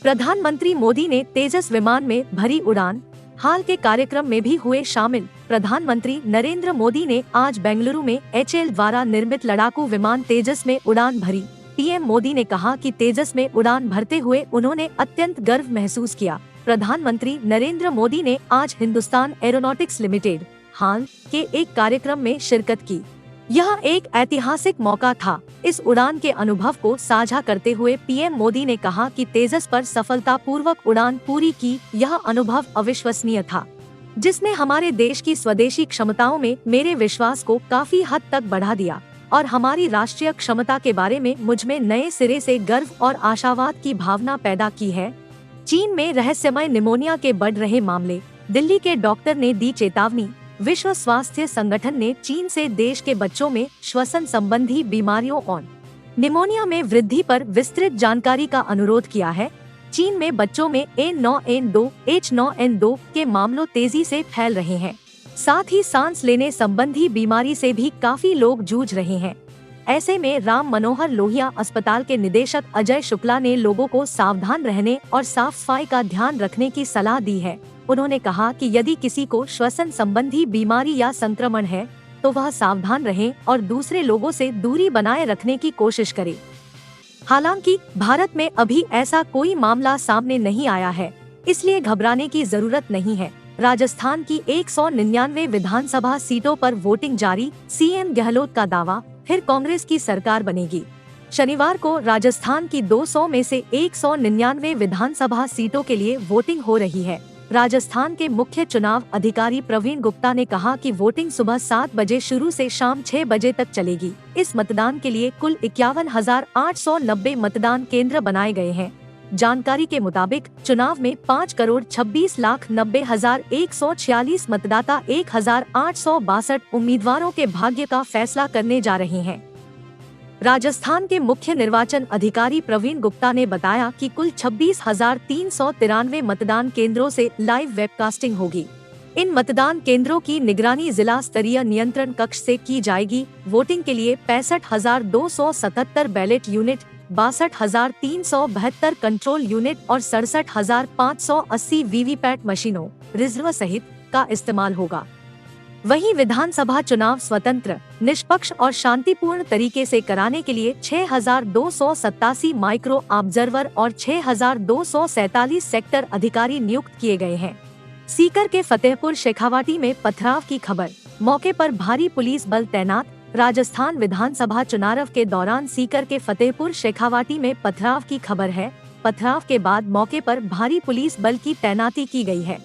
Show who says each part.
Speaker 1: प्रधानमंत्री मोदी ने तेजस विमान में भरी उड़ान, हाल के कार्यक्रम में भी हुए शामिल। प्रधानमंत्री नरेंद्र मोदी ने आज बेंगलुरु में HAL द्वारा निर्मित लड़ाकू विमान तेजस में उड़ान भरी। पीएम मोदी ने कहा कि तेजस में उड़ान भरते हुए उन्होंने अत्यंत गर्व महसूस किया। प्रधानमंत्री नरेंद्र मोदी ने आज हिंदुस्तान एरोनॉटिक्स लिमिटेड (HAL) के एक कार्यक्रम में शिरकत की। यह एक ऐतिहासिक मौका था। इस उड़ान के अनुभव को साझा करते हुए पीएम मोदी ने कहा कि तेजस पर सफलतापूर्वक उड़ान पूरी की यह अनुभव अविश्वसनीय था, जिसने हमारे देश की स्वदेशी क्षमताओं में मेरे विश्वास को काफी हद तक बढ़ा दिया और हमारी राष्ट्रीय क्षमता के बारे में मुझ में नए सिरे से गर्व और आशावाद की भावना पैदा की है। चीन में रहस्यमय निमोनिया के बढ़ रहे मामले, दिल्ली के डॉक्टर ने दी चेतावनी। विश्व स्वास्थ्य संगठन ने चीन से देश के बच्चों में श्वसन संबंधी बीमारियों और निमोनिया में वृद्धि पर विस्तृत जानकारी का अनुरोध किया है। चीन में बच्चों में A9N2, H9N2 के मामलों तेजी से फैल रहे हैं। साथ ही सांस लेने संबंधी बीमारी से भी काफी लोग जूझ रहे हैं। ऐसे में राम मनोहर लोहिया अस्पताल के निदेशक अजय शुक्ला ने लोगों को सावधान रहने और साफ सफाई का ध्यान रखने की सलाह दी है। उन्होंने कहा कि यदि किसी को श्वसन संबंधी बीमारी या संक्रमण है तो वह सावधान रहे और दूसरे लोगों से दूरी बनाए रखने की कोशिश करे। हालांकि भारत में अभी ऐसा कोई मामला सामने नहीं आया है, इसलिए घबराने की जरूरत नहीं है। राजस्थान की 199 विधानसभा सीटों पर वोटिंग जारी, सीएम गहलोत का दावा, फिर कांग्रेस की सरकार बनेगी। शनिवार को राजस्थान की 200 में से 199 विधानसभा सीटों के लिए वोटिंग हो रही है। राजस्थान के मुख्य चुनाव अधिकारी प्रवीण गुप्ता ने कहा कि वोटिंग सुबह 7 बजे शुरू से शाम 6 बजे तक चलेगी। इस मतदान के लिए कुल 51,890 मतदान केंद्र बनाए गए हैं। जानकारी के मुताबिक चुनाव में 5,26,90,146 मतदाता 1,862 उम्मीदवारों के भाग्य का फैसला करने जा रहे हैं। राजस्थान के मुख्य निर्वाचन अधिकारी प्रवीण गुप्ता ने बताया कि कुल 26,393 मतदान केंद्रों से लाइव वेबकास्टिंग होगी। इन मतदान केंद्रों की निगरानी जिला स्तरीय नियंत्रण कक्ष से की जाएगी। वोटिंग के लिए 65,277 बैलेट यूनिट, 62,372 कंट्रोल यूनिट और 67,580 वीवीपैट मशीनों रिजर्व सहित का इस्तेमाल होगा। वहीं विधानसभा चुनाव स्वतंत्र, निष्पक्ष और शांतिपूर्ण तरीके से कराने के लिए 6,287 माइक्रो ऑब्जर्वर और 6,247 सेक्टर अधिकारी नियुक्त किए गए हैं। सीकर के फतेहपुर शेखावाटी में पथराव की खबर, मौके पर भारी पुलिस बल तैनात। राजस्थान विधानसभा चुनाव के दौरान सीकर के फतेहपुर शेखावाटी में पथराव की खबर है। पथराव के बाद मौके पर भारी पुलिस बल की तैनाती की गई है।